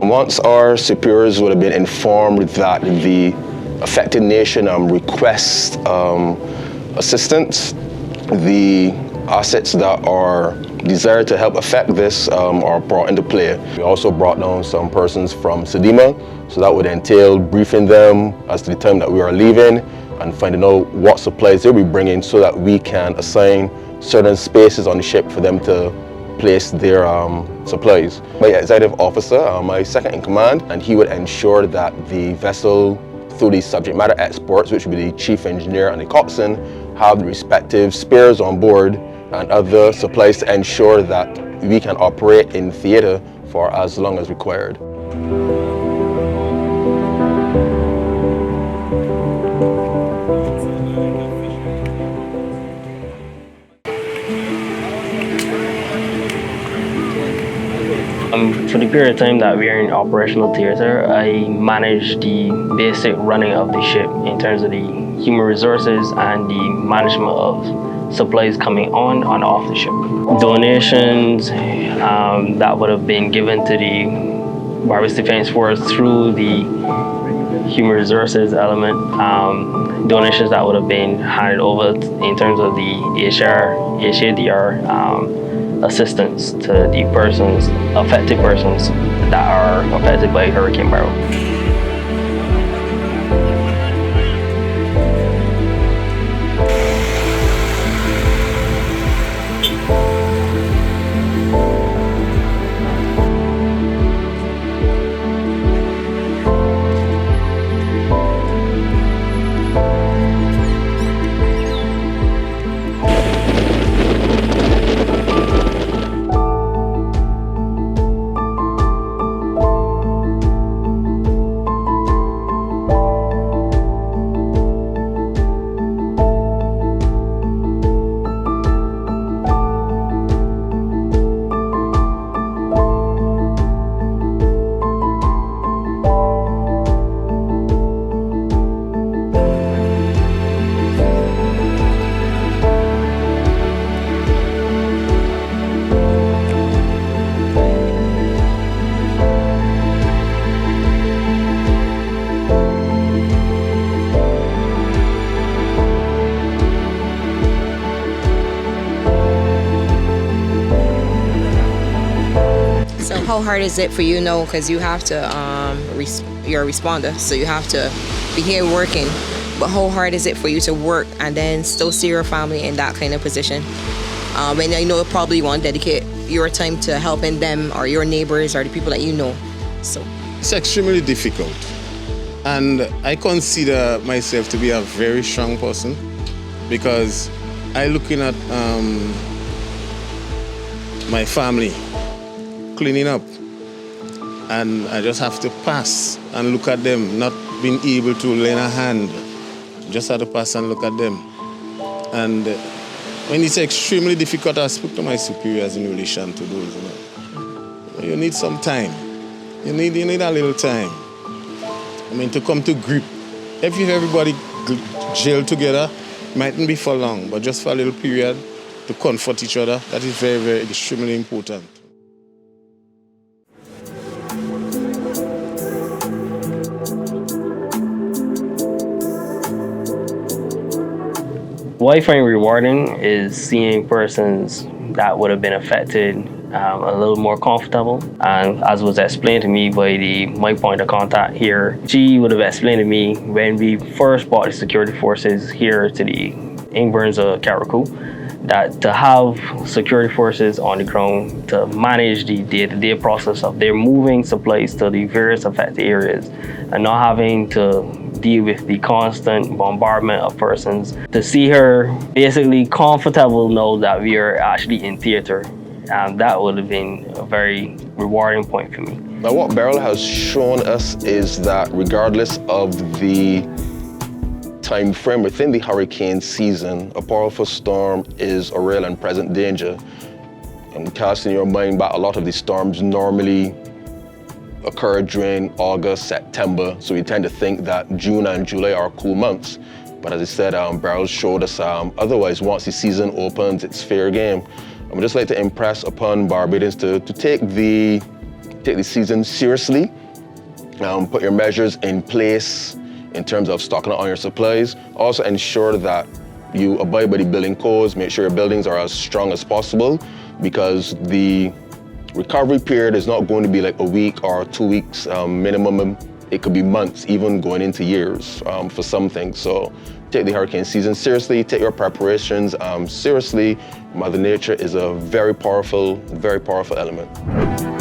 Once our superiors would have been informed that the affected nation requests assistance, the assets that are desired to help affect this are brought into play. We also brought down some persons from Sedima, so that would entail briefing them as to the time that we are leaving and finding out what supplies they'll be bringing so that we can assign certain spaces on the ship for them to place their supplies. My executive officer, my second in command, and he would ensure that the vessel, through the subject matter experts, which would be the chief engineer and the coxswain, have the respective spares on board and other supplies to ensure that we can operate in theater for as long as required. For the period of time that we are in operational theater, I manage the basic running of the ship in terms of the human resources and the management of supplies coming on and off the ship. Donations that would have been given to the Barbados Defence Force through the human resources element, donations that would have been handed over in terms of the HADR assistance to the affected persons that are affected by Hurricane Beryl. How hard is it for you now? Because you have to, you're a responder, so you have to be here working. But how hard is it for you to work and then still see your family in that kind of position? And I know you probably want to dedicate your time to helping them or your neighbors or the people that you know. So it's extremely difficult. And I consider myself to be a very strong person because I'm looking at my family cleaning up, and I just have to pass and look at them, not being able to lend a hand. Just have to pass and look at them. And when it's extremely difficult, I speak to my superiors in relation to those. You need some time. You need a little time. I mean, to come to grip. If everybody jail together, it mightn't be for long, but just for a little period to comfort each other, that is very, very extremely important. What I find rewarding is seeing persons that would have been affected a little more comfortable. And as was explained to me by my point of contact here, she would have explained to me when we first brought the security forces here to the Ingburns of Carriacou, that to have security forces on the ground to manage the day-to-day process of their moving supplies to the various affected areas and not having to deal with the constant bombardment of persons, to see her basically comfortable know that we are actually in theater, that would have been a very rewarding point for me. But what Beryl has shown us is that regardless of the time frame within the hurricane season, a powerful storm is a real and present danger. And casting your mind back, a lot of these storms normally occur during August, September, so we tend to think that June and July are cool months. But as I said, Beryl showed us otherwise. Once the season opens, it's fair game. I would just like to impress upon Barbadians to take the season seriously. Put your measures in place in terms of stocking up on your supplies. Also ensure that you abide by the building codes. Make sure your buildings are as strong as possible, because the recovery period is not going to be like a week or 2 weeks minimum. It could be months, even going into years for some things. So take the hurricane season seriously, take your preparations seriously. Mother Nature is a very powerful element.